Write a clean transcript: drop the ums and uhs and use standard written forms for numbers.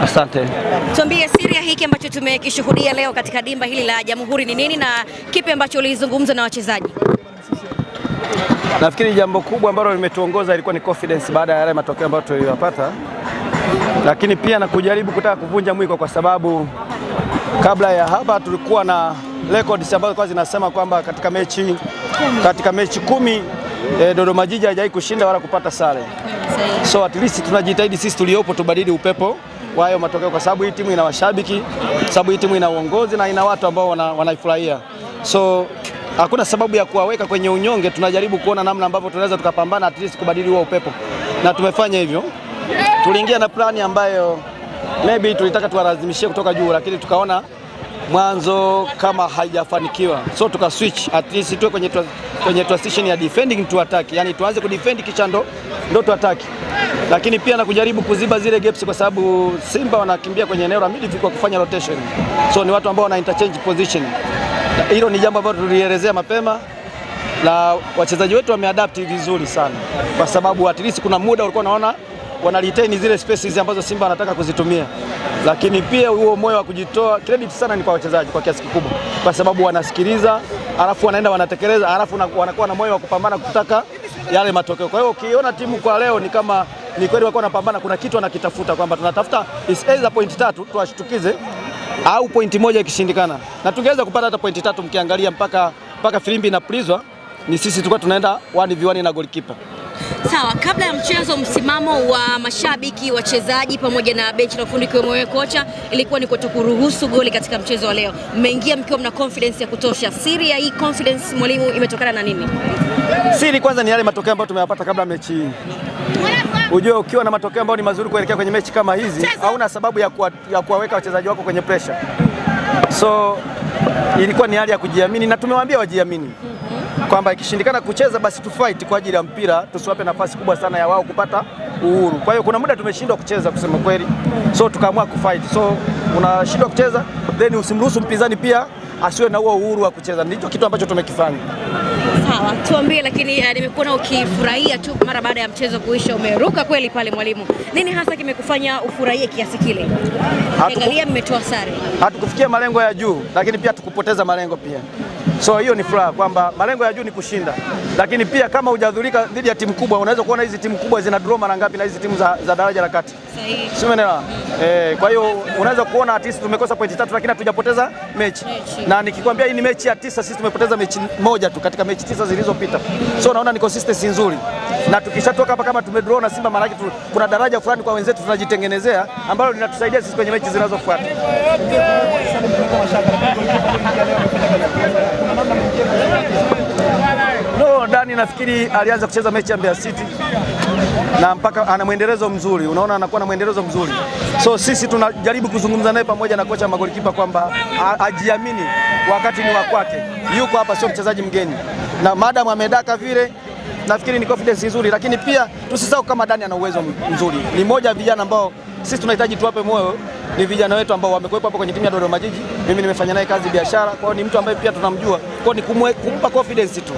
Asante. Tuambie siri ya hiki ambacho tumekishuhudia leo katika dimba hili la Jamhuri ni nini na kipi ambacho ulizungumza na wachezaji? Nafikiri jambo kubwa ambalo limetuongoza ilikuwa ni confidence baada ya yale matokeo ambayo tuliyopata, lakini pia na kujaribu kutaka kuvunja mwiko, kwa sababu kabla ya hapa tulikuwa na records ambazo kwa zinasema kwamba katika mechi 10 Dodoma Jiji haijawahi kushinda wala kupata sare. So at least tunajitahidi sisi tuliopo tubadili upepo wa hayo matokeo, kwa sababu hii timu ina washabiki, sababu hii timu ina uongozi na ina watu ambao wanaifurahia. So hakuna sababu ya kuwaweka kwenye unyonge. Tunajaribu kuona namna ambavyo tunaweza tukapambana at least kubadili huo upepo, na tumefanya hivyo. Tuliingia na plani ambayo maybe tulitaka tuwarazimishie kutoka juu, lakini tukaona mwanzo kama haijafanikiwa, so tuka switch at least tuwe kwenye transition ya defending to attack, yani tuanze kudefend kisha ndo tu attack, lakini pia na kujaribu kuziba zile gaps, kwa sababu Simba wanakimbia kwenye eneo la midfield kwa kufanya rotation, so ni watu ambao wana interchange position. Hilo ni jambo ambalo tulielezea mapema na wachezaji wetu wameadapt vizuri sana, kwa sababu at least kuna muda ulikuwa unaona wana retain zile spaces ambazo Simba anataka kuzitumia, lakini pia huo moyo wa kujitoa, credit sana ni kwa wachezaji kwa kiasi kikubwa, kwa sababu wanasikiliza, alafu wanaenda wanatekeleza, alafu wanakuwa na moyo wa kupambana kutaka yale matokeo. Kwa hiyo ukiona timu kwa leo ni kama ni kweli wako wanapambana, kuna kitu wanakitafuta, kwamba tunatafuta is either point 3 tuwashtukize au point 1 ikishindikana, na tungeweza kupata hata point 3 mkiangalia mpaka filimbi inapulizwa ni sisi tulikuwa tunaenda 1v1 na goalkeeper. Sawa, kabla ya mchezo, msimamo wa mashabiki, wachezaji pamoja na benchi la ufundi kwa wewe kocha ilikuwa ni kutokuruhusu goli katika mchezo wa leo. Mmeingia mkiwa mna confidence ya kutosha. Siri ya hii confidence mwalimu imetokana na nini? Siri kwanza ni yale matokeo ambayo tumeyapata kabla mechi hii. Ujue ukiwa na matokeo ambayo ni mazuri kuelekea kwenye mechi kama hizi, hauna sababu ya kuwaweka wachezaji wako kwenye pressure. So ilikuwa ni hali ya kujiamini, na tumewaambia wajiamini kwamba ikishindikana kucheza basi tu fight kwa ajili ya mpira, tusiwape nafasi kubwa sana ya wao kupata uhuru. Kwa hiyo kuna muda tumeshindwa kucheza kusema kweli, so tukaamua kufight. So unashindwa kucheza, then usimruhusu mpinzani pia asiwe na huo uhuru wa kucheza. Ndicho kitu ambacho tumekifanya. Sawa, tuambie, lakini nimekuona ukifurahia tu mara baada ya mchezo kuisha, umeruka kweli pale mwalimu. Nini hasa kimekufanya ufurahie kiasi kile? Angalia mmetoa sare. Hatukufikia malengo ya juu, lakini pia tukupoteza malengo pia. So hiyo ni furaha kwamba malengo ya juu ni kushinda, lakini pia kama hujadhurika dhidi ya timu kubwa, unaweza kuona hizi timu kubwa zina draw mara ngapi na hizi timu za daraja la kati. Sahihi. Sio umeelewa? Kwa hiyo unaweza kuona at least tumekosa pointi 3 lakini hatujapoteza mechi. Na nikikwambia hii ni mechi ya 9, sisi tumepoteza mechi moja tu katika mechi 9 zilizopita. So naona ni consistency nzuri. Na tukishatoka hapa kama tumedraw na Simba, maana kuna daraja fulani kwa wenzetu tunajitengenezea ambalo linatusaidia sisi kwenye mechi zinazofuata. No, Dani nafikiri alianza kucheza mechi ya Mbeya City na mpaka ana mwendelezo mzuri, unaona anakuwa na mwendelezo mzuri. So sisi tunajaribu kuzungumza naye pamoja na kocha magolikipa kwamba ajiamini wakati ni wa kwake. Yuko hapa, sio mchezaji mgeni, na madam amedaka vile, nafikiri ni confidence nzuri, lakini pia tusisahau kama Dani ana uwezo mzuri. Ni moja ya vijana ambao sisi tunahitaji tuwape moyo, ni vijana wetu ambao wamekuwepo hapo kwenye timu ya Dodoma Jiji. Mimi nimefanya naye kazi biashara, kwa hiyo ni mtu ambaye pia tunamjua, kwa hiyo ni kumpa confidence tu.